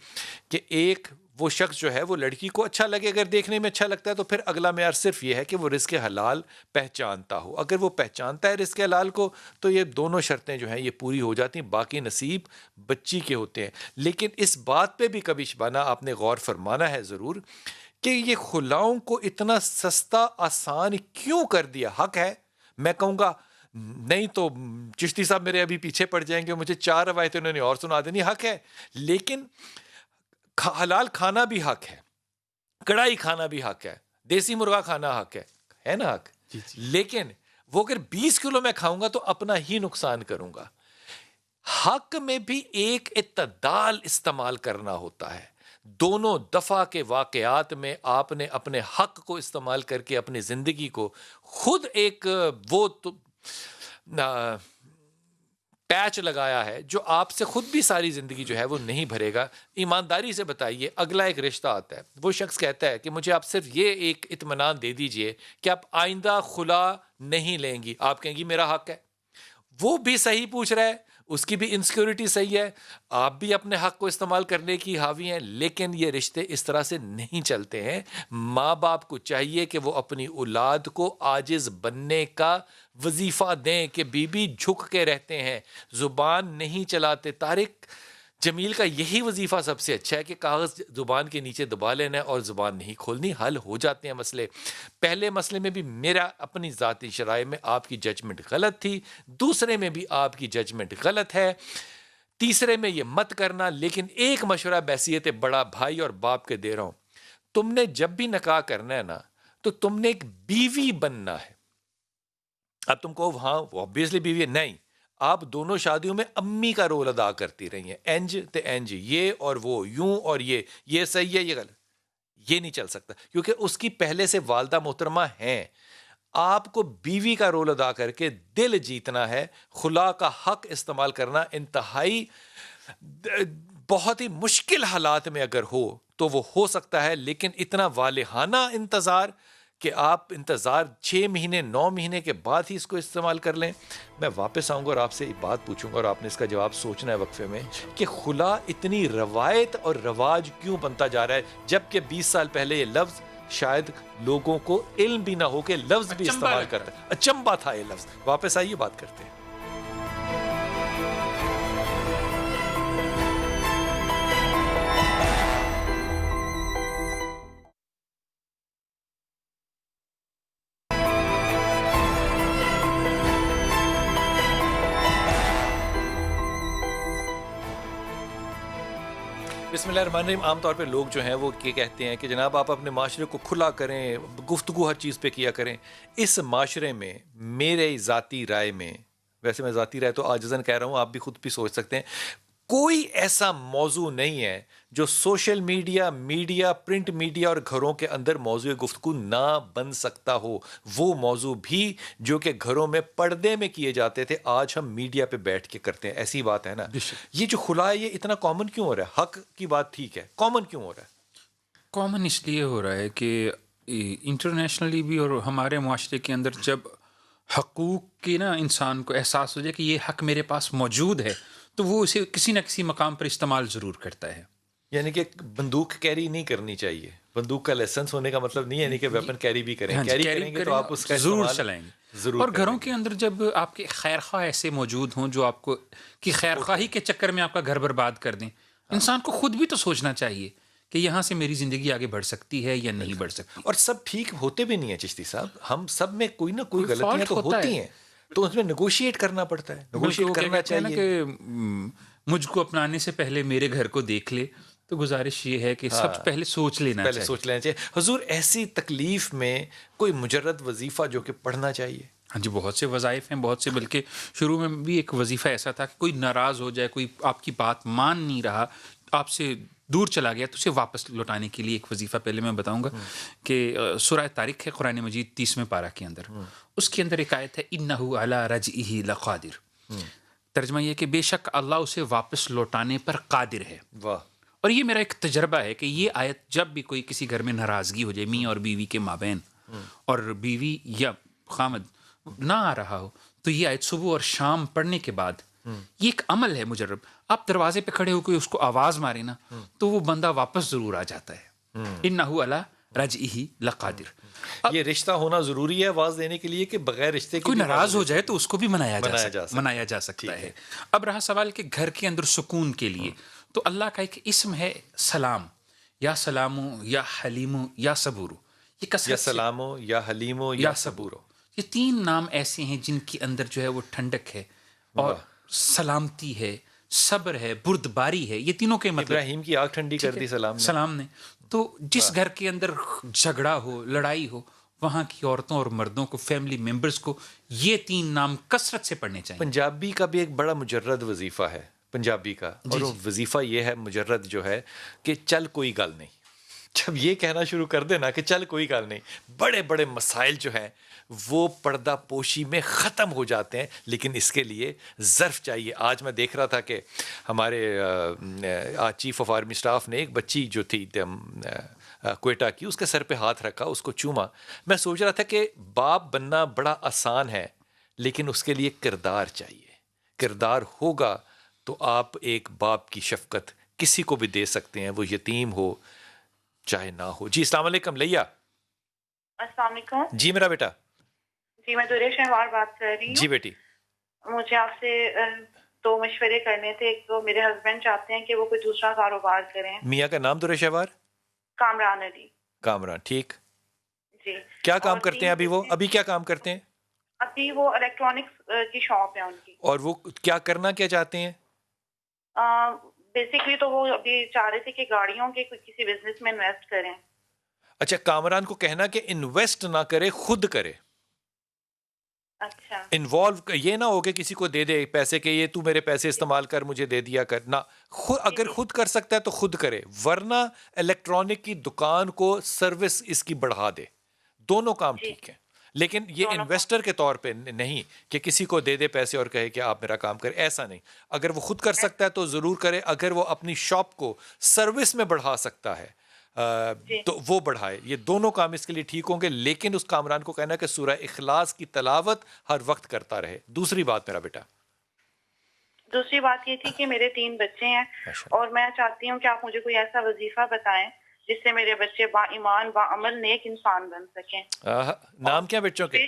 کہ ایک وہ شخص جو ہے وہ لڑکی کو اچھا لگے، اگر دیکھنے میں اچھا لگتا ہے تو پھر اگلا معیار صرف یہ ہے کہ وہ رزق حلال پہچانتا ہو. اگر وہ پہچانتا ہے رزق حلال کو تو یہ دونوں شرطیں جو ہیں یہ پوری ہو جاتی ہیں. باقی نصیب بچی کے ہوتے ہیں. لیکن اس بات پہ بھی کبھی شبانہ آپ نے غور فرمانا ہے ضرور کہ یہ خلاؤں کو اتنا سستا آسان کیوں کر دیا. حق ہے، میں کہوں گا نہیں تو چشتی صاحب میرے ابھی پیچھے پڑ جائیں گے، مجھے 4 روایتیں انہوں نے اور سنا دینی. حق ہے، لیکن حلال کھانا بھی حق ہے، کڑھائی کھانا بھی حق ہے، دیسی مرغا کھانا حق ہے نا حق. لیکن وہ اگر 20 کلو میں کھاؤں گا تو اپنا ہی نقصان کروں گا. حق میں بھی ایک اعتدال استعمال کرنا ہوتا ہے. دونوں دفعہ کے واقعات میں آپ نے اپنے حق کو استعمال کر کے اپنی زندگی کو خود ایک وہ پیچ لگایا ہے جو آپ سے خود بھی ساری زندگی جو ہے وہ نہیں بھرے گا. ایمانداری سے بتائیے، اگلا ایک رشتہ آتا ہے، وہ شخص کہتا ہے کہ مجھے آپ صرف یہ ایک اطمینان دے دیجئے کہ آپ آئندہ خلا نہیں لیں گی. آپ کہیں گی میرا حق ہے. وہ بھی صحیح پوچھ رہا ہے، اس کی بھی انسیکیورٹی صحیح ہے، آپ بھی اپنے حق کو استعمال کرنے کی حاوی ہیں. لیکن یہ رشتے اس طرح سے نہیں چلتے ہیں. ماں باپ کو چاہیے کہ وہ اپنی اولاد کو عاجز بننے کا وظیفہ دیں کہ بی بی جھک کے رہتے ہیں، زبان نہیں چلاتے. طارق جمیل کا یہی وظیفہ سب سے اچھا ہے کہ کاغذ زبان کے نیچے دبا لینا ہے اور زبان نہیں کھولنی، حل ہو جاتے ہیں مسئلے. پہلے مسئلے میں بھی میرا اپنی ذاتی شرائع میں آپ کی ججمنٹ غلط تھی، دوسرے میں بھی آپ کی ججمنٹ غلط ہے، تیسرے میں یہ مت کرنا. لیکن ایک مشورہ بحیثیت بڑا بھائی اور باپ کے دے رہا ہوں، تم نے جب بھی نکاح کرنا ہے نا تو تم نے ایک بیوی بننا ہے. اب تم کو ہاں obviously بیوی ہے، نہیں، آپ دونوں شادیوں میں امی کا رول ادا کرتی رہی ہیں، انج تے انج، یہ اور وہ یوں اور یہ صحیح ہے یہ غلط، یہ نہیں چل سکتا کیونکہ اس کی پہلے سے والدہ محترمہ ہیں. آپ کو بیوی کا رول ادا کر کے دل جیتنا ہے. خلا کا حق استعمال کرنا انتہائی بہت ہی مشکل حالات میں اگر ہو تو وہ ہو سکتا ہے، لیکن اتنا والہانہ انتظار کہ آپ انتظار 6 مہینے 9 مہینے کے بعد ہی اس کو استعمال کر لیں. میں واپس آؤں گا اور آپ سے ایک بات پوچھوں گا اور آپ نے اس کا جواب سوچنا ہے وقفے میں کہ خلا اتنی روایت اور رواج کیوں بنتا جا رہا ہے، جبکہ 20 سال پہلے یہ لفظ شاید لوگوں کو علم بھی نہ ہو کہ لفظ بھی استعمال کرتا ہے. اچنبا تھا یہ لفظ. واپس آئیے بات کرتے ہیں. بسم اللہ الرحمن الرحیم. عام طور پہ لوگ جو ہیں وہ یہ کہتے ہیں کہ جناب آپ اپنے معاشرے کو کھلا کریں، گفتگو ہر چیز پہ کیا کریں. اس معاشرے میں میرے ذاتی رائے میں، ویسے میں ذاتی رائے تو عاجزاً کہہ رہا ہوں، آپ بھی خود بھی سوچ سکتے ہیں، کوئی ایسا موضوع نہیں ہے جو سوشل میڈیا، پرنٹ میڈیا اور گھروں کے اندر موضوع گفتگو نہ بن سکتا ہو. وہ موضوع بھی جو کہ گھروں میں پردے میں کیے جاتے تھے آج ہم میڈیا پہ بیٹھ کے کرتے ہیں. ایسی بات ہے نا. یہ جو خلا ہے یہ اتنا کامن کیوں ہو رہا ہے؟ حق کی بات ٹھیک ہے، کامن کیوں ہو رہا ہے؟ کامن اس لیے ہو رہا ہے کہ انٹرنیشنلی بھی اور ہمارے معاشرے کے اندر جب حقوق کی نا انسان کو احساس ہو جائے کہ یہ حق میرے پاس موجود ہے تو وہ اسے کسی نہ کسی مقام پر استعمال ضرور کرتا ہے. یعنی کہ بندوق کیری نہیں کرنی چاہیے. بندوق کا لائسنس ہونے کا مطلب نہیں ہے یعنی کہ ویپن کیری بھی کریں. کیری کریں گے تو آپ اس کا ضرور چلائیں گے. اور گھروں کے اندر جب آپ کے خیر خواہ ایسے موجود ہوں جو آپ کو کی خیر خواہی کے چکر میں آپ کا گھر برباد کر دیں، انسان کو خود بھی تو سوچنا چاہیے کہ یہاں سے میری زندگی آگے بڑھ سکتی ہے یا نہیں بڑھ سکتی. اور سب ٹھیک ہوتے بھی نہیں ہیں چشتی صاحب، ہم سب میں کوئی نہ کوئی غلطیاں تو ہوتی ہیں، تو اس میں نیگوشیٹ کرنا پڑتا ہے. نیگوشیٹ کرنا چاہیے کہ مجھ کو اپنانے سے پہلے میرے گھر کو دیکھ لے. تو گزارش یہ ہے کہ سب پہلے سوچ لینا چاہیے. حضور ایسی تکلیف میں کوئی مجرد وظیفہ جو کہ پڑھنا چاہیے. ہاں جی، بہت سے وظائف ہیں، بہت سے، بلکہ شروع میں بھی ایک وظیفہ ایسا تھا کہ کوئی ناراض ہو جائے، کوئی آپ کی بات مان نہیں رہا، آپ سے دور چلا گیا تو اسے واپس لوٹانے کے لیے ایک وظیفہ پہلے میں بتاؤں گا کہ سورہ طارق ہے قرآن مجید 30ویں پارہ کے اندر، اس کے اندر ایک آیت ہے اِنَّهُ عَلَىٰ رَجْعِهِ لَقَادِرٌ. ترجمہ یہ کہ بے شک اللہ اسے واپس لوٹانے پر قادر ہے. واہ. اور یہ میرا ایک تجربہ ہے کہ یہ آیت جب بھی کوئی کسی گھر میں ناراضگی ہو جائے، میاں اور بیوی کے مابین، اور بیوی یا خامد نہ آ رہا ہو، تو یہ آیت صبح اور شام پڑھنے کے بعد، یہ ایک عمل ہے مجرب. آپ دروازے پہ کھڑے ہو کے اس کو آواز مارے نا تو وہ بندہ واپس ضرور آ جاتا ہے. اِنَّهُ عَلَىٰ رَجْعِهِ لَقَادِرٌ. یہ رشتہ ہونا ضروری ہے آواز دینے کے لیے کہ بغیر رشتے کوئی ناراض ہو جائے تو اس کو بھی منایا جا سکتا ہے. اب رہا سوال کہ گھر کے اندر سکون کے لیے، تو اللہ کا ایک اسم ہے سلام، یا سلامو یا حلیمو یا صبورو. یہ کثرت یا سلامو یا حلیمو یا صبورو، یہ 3 نام ایسے ہیں جن کے اندر جو ہے وہ ٹھنڈک ہے اور سلامتی ہے، صبر ہے، بردباری ہے. یہ تینوں کے مطلب ابراہیم کی آنکھ ٹھنڈی کر دی سلام نے. تو جس گھر کے اندر جھگڑا ہو، لڑائی ہو، وہاں کی عورتوں اور مردوں کو، فیملی ممبرز کو یہ 3 نام کثرت سے پڑھنے چاہیے. پنجابی کا بھی ایک بڑا مجرد وظیفہ ہے پنجابی کا، اور وہ وظیفہ یہ ہے مجرد جو ہے کہ چل کوئی گل نہیں. جب یہ کہنا شروع کر دینا کہ چل کوئی گل نہیں، بڑے بڑے مسائل جو ہیں وہ پردہ پوشی میں ختم ہو جاتے ہیں. لیکن اس کے لیے ظرف چاہیے. آج میں دیکھ رہا تھا کہ ہمارے چیف آف آرمی سٹاف نے ایک بچی جو تھی کوئٹہ کی، اس کے سر پہ ہاتھ رکھا، اس کو چوما. میں سوچ رہا تھا کہ باپ بننا بڑا آسان ہے، لیکن اس کے لیے کردار چاہیے. کردار ہوگا تو آپ ایک باپ کی شفقت کسی کو بھی دے سکتے ہیں، وہ یتیم ہو چاہے نہ ہو. جی السلام علیکم لیا. السلام علیکم. جی میرا بیٹا. جی میں دورے شہوار بات کر رہی ہوں. جی بیٹی. مجھے آپ سے تو مشورے کرنے تھے. ایک تو میرے ہسبینڈ چاہتے ہیں کہ وہ کوئی دوسرا کاروبار کریں. میاں کا نام درے شہوار؟ کامران علی. کامران، ٹھیک. جی. کیا کام کرتے ہیں ابھی وہ؟ ابھی کیا کام کرتے ہیں؟ ابھی وہ الیکٹرانکس کی شاپ ہے ان کی. اور وہ کیا کرنا کیا چاہتے ہیں؟ بیسکلی تو وہ ابھی چاہ رہے تھے کہ گاڑیوں کے کسی بزنس میں انویسٹ کریں. اچھا، کامران کو کہنا کہ انویسٹ نہ کرے، خود کرے. اچھا. انوالو یہ نہ ہو کہ کسی کو دے دے پیسے کہ یہ تو میرے پیسے استعمال کر، مجھے دے دیا کر. نہ، اگر خود کر سکتا ہے تو خود کرے، ورنہ الیکٹرانک کی دکان کو سروس اس کی بڑھا دے. دونوں کام ٹھیک ہیں، لیکن یہ انویسٹر کے طور پہ نہیں کہ کسی کو دے دے پیسے اور کہے کہ آپ میرا کام کریں. ایسا نہیں. اگر وہ خود کر سکتا ہے تو ضرور کرے. اگر وہ اپنی شاپ کو سروس میں بڑھا سکتا ہے تو وہ بڑھائے. یہ دونوں کام اس کے لیے ٹھیک ہوں گے. لیکن اس کامران کو کہنا کہ سورہ اخلاص کی تلاوت ہر وقت کرتا رہے. دوسری بات میرا بیٹا، دوسری بات یہ تھی کہ میرے 3 بچے ہیں اور میں چاہتی ہوں کہ آپ مجھے کوئی ایسا وظیفہ بتائیں جس سے میرے بچے با ایمان با عمل نیک انسان بن سکیں. نام کیا بچوں کے؟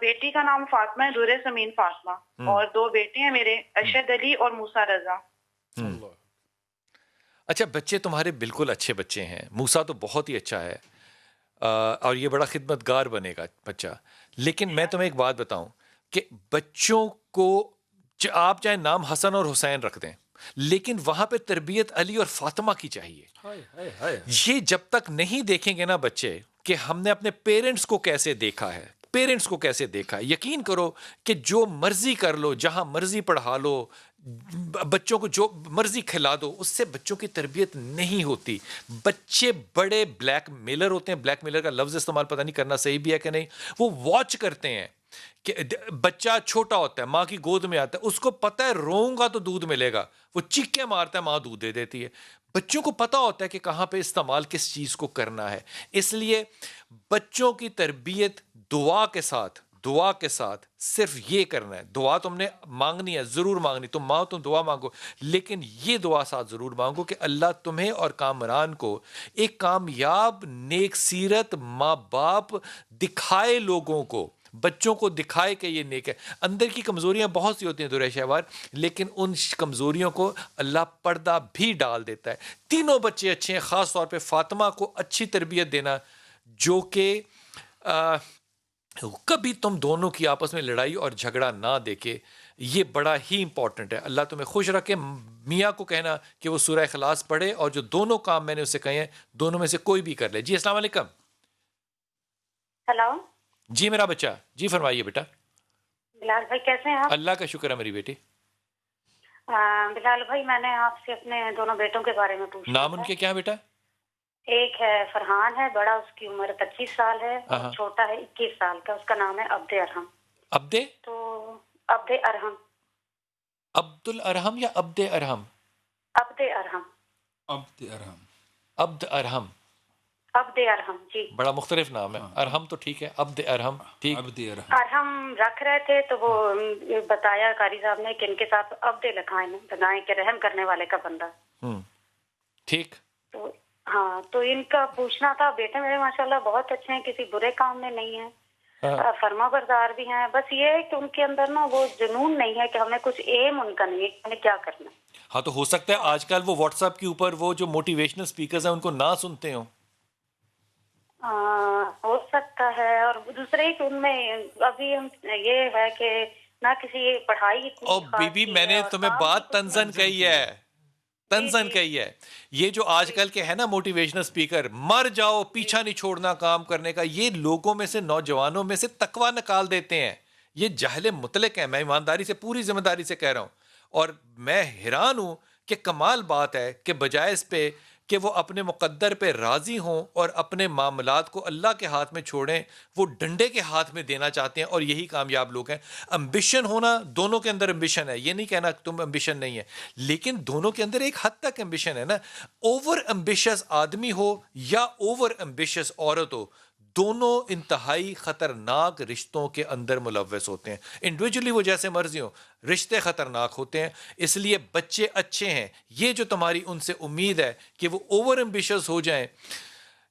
بیٹی کا نام فاطمہ ہے، درے سمین فاطمہ، اور 2 بیٹے ہیں میرے، ارشد علی اور موسیٰ رضا. اچھا، بچے تمہارے بالکل اچھے بچے ہیں. موسیٰ تو بہت ہی اچھا ہے اور یہ بڑا خدمت گار بنے گا بچہ. لیکن میں تمہیں ایک بات بتاؤں کہ بچوں کو آپ چاہے نام حسن اور حسین رکھ دیں، لیکن وہاں پہ تربیت علی اور فاطمہ کی چاہیے. یہ جب تک نہیں دیکھیں گے نا بچے کہ ہم نے اپنے پیرنٹس کو کیسے دیکھا ہے، پیرنٹس کو کیسے دیکھا ہے، یقین کرو کہ جو مرضی کر لو، جہاں مرضی پڑھا لو، بچوں کو جو مرضی کھلا دو، اس سے بچوں کی تربیت نہیں ہوتی. بچے بڑے بلیک میلر ہوتے ہیں. بلیک میلر کا لفظ استعمال پتہ نہیں کرنا صحیح بھی ہے کہ نہیں. وہ واچ کرتے ہیں کہ بچہ چھوٹا ہوتا ہے، ماں کی گود میں آتا ہے، اس کو پتہ ہے روؤں گا تو دودھ ملے گا، وہ چیخیں مارتا ہے، ماں دودھ دے دیتی ہے. بچوں کو پتہ ہوتا ہے کہ کہاں پہ استعمال کس چیز کو کرنا ہے. اس لیے بچوں کی تربیت دعا کے ساتھ صرف یہ کرنا ہے. دعا تم نے مانگنی ہے، ضرور مانگنی. تم ماں تم دعا مانگو، لیکن یہ دعا ساتھ ضرور مانگو کہ اللہ تمہیں اور کامران کو ایک کامیاب نیک سیرت ماں باپ دکھائے، لوگوں کو، بچوں کو دکھائے کہ یہ نیک ہے. اندر کی کمزوریاں بہت سی ہوتی ہیں درے شہوار، لیکن ان کمزوریوں کو اللہ پردہ بھی ڈال دیتا ہے. تینوں بچے اچھے ہیں. خاص طور پہ فاطمہ کو اچھی تربیت دینا، جو کہ کبھی تم دونوں کی آپس میں لڑائی اور جھگڑا نہ دیکھے. یہ بڑا ہی امپورٹنٹ ہے. اللہ تمہیں خوش رکھے. میاں کو کہنا کہ وہ سورہ اخلاص پڑھے اور جو دونوں کام میں نے اسے کہے ہیں دونوں میں سے کوئی بھی کر لے. جی السلام علیکم. ہیلو. جی میرا بچہ، جی فرمائیے بیٹا. بلال بھائی کیسے ہیں آپ؟ اللہ کا شکر ہے میری بیٹی. بلال بھائی میں نے آپ سے اپنے دونوں بیٹوں کے بارے میں پوچھنا. نام ان کے کیا بیٹا؟ ایک ہے فرحان ہے، بڑا، اس کی عمر 25 سال ہے، اور چھوٹا ہے 21 سال کا، اس کا نام ہے عبد ارحم. عبد ارحم. عبد الارحم یا عبد ارحم؟ عبد ارحم. عبد ارحم. عبد ارحم. عبد ارحم جی. بڑا مختلف نام ہے. ارحم تو ٹھیک ہے، عبد ارحم ٹھیک. عبد ارحم. ارحم رکھ رہے تھے تو وہ بتایا قاری صاحب نے کہ ان کے ساتھ عبد لگائیں کہ رحم کرنے والے کا بندہ. ٹھیک. تو ہاں، تو ان کا پوچھنا تھا. بیٹے میرے ماشاءاللہ بہت اچھے ہیں، کسی برے کام میں نہیں ہیں، فرما بردار بھی ہیں. بس یہ ہے کہ ان کے اندر نا وہ جنون نہیں ہے کہ ہمیں کچھ ایم ان کا نہیں ہے کہ ہمیں کیا کرنا. ہاں تو ہو سکتا ہے آج کل وہ واٹس ایپ کے اوپر وہ جو موٹیویشنل اسپیکرز ہیں ان کو نہ سنتے ہوں. ہو سکتا ہے. اور دوسرے کہ ان میں ابھی یہ ہے کہ نہ کسی پڑھائی. او بی بی، میں نے تمہیں بات تنزن کہی ہے، تنزن کہی ہے. یہ جو آج کل کے ہے نا موٹیویشنل اسپیکر، مر جاؤ پیچھا نہیں چھوڑنا کام کرنے کا، یہ لوگوں میں سے، نوجوانوں میں سے تقویٰ نکال دیتے ہیں. یہ جہل مطلق ہیں. میں ایمانداری سے، پوری ذمہ داری سے کہہ رہا ہوں. اور میں حیران ہوں کہ کمال بات ہے کہ بجائے اس پہ کہ وہ اپنے مقدر پہ راضی ہوں اور اپنے معاملات کو اللہ کے ہاتھ میں چھوڑیں، وہ ڈنڈے کے ہاتھ میں دینا چاہتے ہیں. اور یہی کامیاب لوگ ہیں. امبیشن ہونا، دونوں کے اندر امبیشن ہے، یہ نہیں کہنا کہ تم امبیشن نہیں ہے، لیکن دونوں کے اندر ایک حد تک امبیشن ہے نا. اوور امبیشس آدمی ہو یا اوور امبیشس عورت ہو، دونوں انتہائی خطرناک رشتوں کے اندر ملوث ہوتے ہیں. انڈیویجولی وہ جیسے مرضی ہوں، رشتے خطرناک ہوتے ہیں. اس لیے بچے اچھے ہیں. یہ جو تمہاری ان سے امید ہے کہ وہ اوور ایمبیشس ہو جائیں،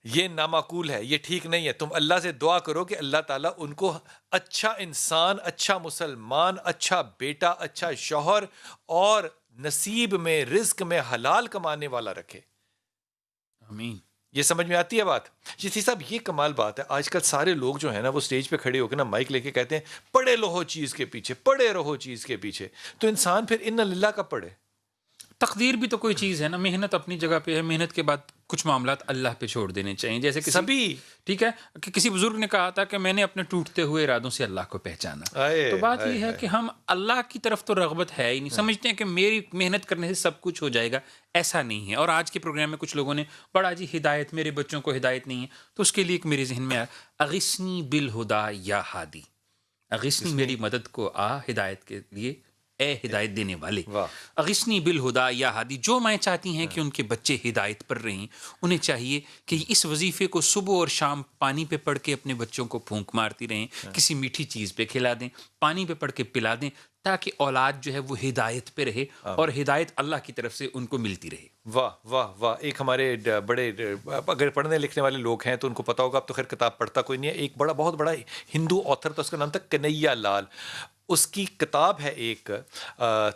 یہ نامعقول ہے, یہ ٹھیک نہیں ہے. تم اللہ سے دعا کرو کہ اللہ تعالیٰ ان کو اچھا انسان, اچھا مسلمان, اچھا بیٹا, اچھا شوہر اور نصیب میں رزق میں حلال کمانے والا رکھے. آمین. یہ سمجھ میں آتی ہے بات؟ جی صاحب, یہ کمال بات ہے. آج کل سارے لوگ جو ہیں نا وہ اسٹیج پہ کھڑے ہو کے نا مائک لے کے کہتے ہیں پڑے رہو چیز کے پیچھے, پڑے رہو چیز کے پیچھے. تو انسان پھر ان اللہ کا پڑھے. تقدیر بھی تو کوئی چیز ہے نا, محنت اپنی جگہ پہ ہے, محنت کے بعد کچھ معاملات اللہ پہ چھوڑ دینے چاہیے. جیسے کہ سبھی, ٹھیک ہے کہ کسی بزرگ نے کہا تھا کہ میں نے اپنے ٹوٹتے ہوئے ارادوں سے اللہ کو پہچانا. تو بات یہ ہے کہ ہم اللہ کی طرف تو رغبت ہے ہی نہیں, سمجھتے ہیں کہ میری محنت کرنے سے سب کچھ ہو جائے گا. ایسا نہیں ہے. اور آج کے پروگرام میں کچھ لوگوں نے بڑا جی ہدایت, میرے بچوں کو ہدایت نہیں ہے, تو اس کے لیے ایک میرے ذہن میں آیا, اغثنی بالہدا یا ہادی, اغثنی میری مدد کو آ ہدایت کے لیے, اے ہدایت دینے والے. اغثنی بالہدا یا ہادی, جو مائیں چاہتی ہیں کہ ان کے بچے ہدایت پر رہیں, انہیں چاہیے کہ اس وظیفے کو صبح اور شام پانی پہ پڑھ کے اپنے بچوں کو پھونک مارتی رہیں, کسی میٹھی چیز پہ کھلا دیں, پانی پہ پڑھ کے پلا دیں, تاکہ اولاد جو ہے وہ ہدایت پہ رہے اور ہدایت اللہ کی طرف سے ان کو ملتی رہے. واہ واہ واہ. ایک ہمارے بڑے, اگر پڑھنے لکھنے والے لوگ ہیں تو ان کو پتا ہوگا, اب تو خیر کتاب پڑھتا کوئی نہیں ہے, ایک بہت بڑا ہندو آتھر تھا, اس کا نام تھا کنہیا لال. اس کی کتاب ہے ایک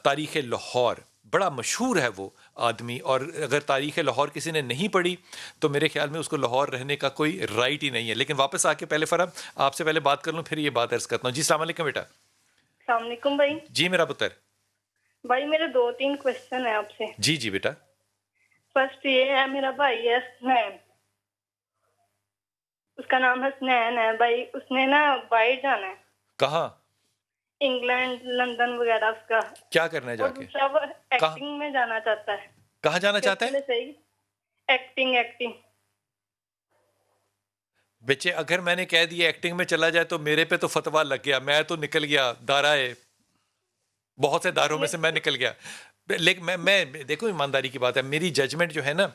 تاریخ لاہور, بڑا مشہور ہے وہ آدمی, اور اگر تاریخ لاہور کسی نے نہیں پڑھی تو میرے خیال میں اس کو لاہور رہنے کا کوئی رائٹ ہی نہیں ہے. لیکن واپس آ کے پہلے فرم آپ سے پہلے بات کر لوں, پھر یہ بات عرض کرتا ہوں. جی السلام علیکم بیٹا. السلام علیکم بھائی. جی میرا پتر. بھائی میرے 2-3 کوشچن ہیں آپ سے. جی جی بیٹا. فرسٹ یہ ہے, میرا بھائی ہے حسنین, اس کا نام حسنین ہے بھائی. اس نے نا باہر جانا ہے. کہاں؟ انگلینڈ, لندن وغیرہ. اس کا کیا کرنا ہے جا کے؟ وہ ایکٹنگ میں جانا چاہتا ہے. کہاں جانا چاہتا ہے؟ صحیح, ایکٹنگ. بچے اگر میں نے کہہ دیا ایکٹنگ میں چلا جائے تو میرے پہ تو فتویٰ لگ گیا, میں تو نکل گیا دارائے, بہت سے داروں میں سے میں نکل گیا. لیکن میں دیکھو ایمانداری کی بات ہے, میری ججمنٹ جو ہے نا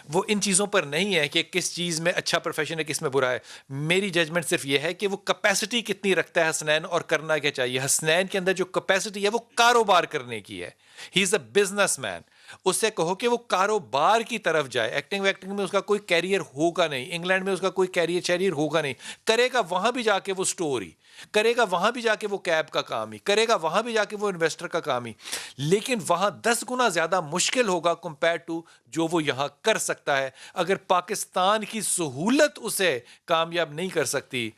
وہ ان چیزوں پر نہیں ہے کہ کس چیز میں اچھا پروفیشن ہے کس میں برا ہے. میری ججمنٹ صرف یہ ہے کہ وہ کیپیسٹی کتنی رکھتا ہے حسنین, اور کرنا کیا چاہیے. حسنین کے اندر جو کیپیسٹی ہے وہ کاروبار کرنے کی ہے. ہی از اے بزنس مین. اس سے کہو کہ وہ کاروبار کی طرف جائے. ایکٹنگ میں اس کا کوئی کیریئر ہوگا نہیں, انگلینڈ میں اس کا کوئی کیریئر ہوگا نہیں. کرے گا وہاں بھی جا کے وہ سٹوری کرے گا, وہاں بھی جا کے وہ کیب کا کام ہی کرے گا, وہاں بھی جا کے وہ انویسٹر کا کام ہی, لیکن وہاں 10 گنا زیادہ مشکل ہوگا کمپیئر ٹو جو وہ یہاں کر سکتا ہے. اگر پاکستان کی سہولت اسے کامیاب نہیں کر سکتی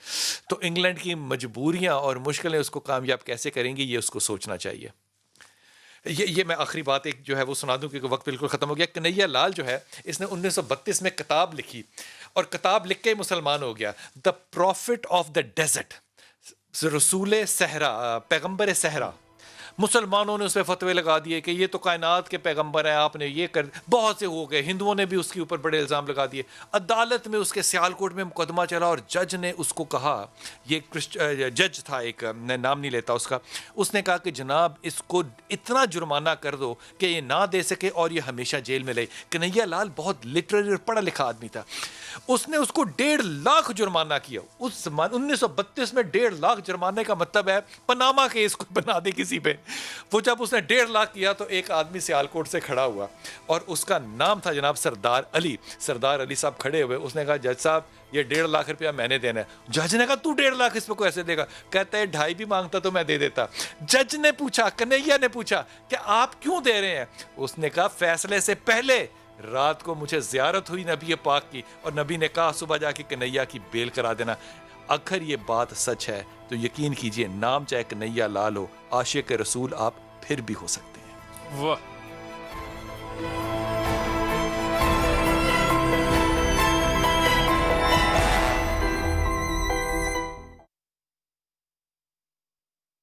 تو انگلینڈ کی مجبوریاں اور مشکلیں اس کو کامیاب کیسے کریں گی, یہ اس کو سوچنا چاہیے. یہ میں آخری بات ایک جو ہے وہ سنا دوں کیونکہ وقت بالکل ختم ہو گیا. کنہیا لال جو ہے اس نے 1932 میں کتاب لکھی, اور کتاب لکھ کے مسلمان ہو گیا. دا پروفٹ آف دا ڈیزرٹ, رسول صحرا, پیغمبر صحرا. مسلمانوں نے اس پہ فتوے لگا دیے کہ یہ تو کائنات کے پیغمبر ہیں, آپ نے یہ کر, بہت سے ہو گئے. ہندوؤں نے بھی اس کے اوپر بڑے الزام لگا دیے. عدالت میں اس کے سیالکوٹ میں مقدمہ چلا, اور جج نے اس کو کہا, یہ جج تھا ایک, میں نام نہیں لیتا اس کا, اس نے کہا کہ جناب اس کو اتنا جرمانہ کر دو کہ یہ نہ دے سکے اور یہ ہمیشہ جیل میں لے. کنہیا لال بہت لٹریری اور پڑھا لکھا آدمی تھا. اس نے اس کو 1.5 لاکھ جرمانہ کیا. اس 1932 میں 1.5 لاکھ جرمانے کا مطلب ہے پاناما کیس کو بنا دے کسی پہ. وہ جب اس نے 1.5 لاکھ کیا تو ایک آدمی سیالکوٹ سے کھڑا ہوا, اور اس کا نام تھا جناب سردار علی. سردار علی صاحب کھڑے ہوئے, اس نے کہا جج صاحب یہ 1.5 لاکھ روپیہ میں نے دینا ہے. جج نے کہا تو 1.5 لاکھ اس پہ کو ایسے دے گا؟ کہتا ہے 2.5 بھی مانگتا تو میں دے دیتا. جج نے پوچھا, کنہیا نے پوچھا کہ آپ کیوں دے رہے ہیں؟ اس نے کہا فیصلے سے پہلے رات کو مجھے زیارت ہوئی نبی پاک کی, اور نبی نے کہا صبح جا کے کنہیا کی بیل کرا دینا. اگر یہ بات سچ ہے تو یقین کیجئے نام چاہے کنہیا لال ہو, عاشق رسول آپ پھر بھی ہو سکتے ہیں. واہ.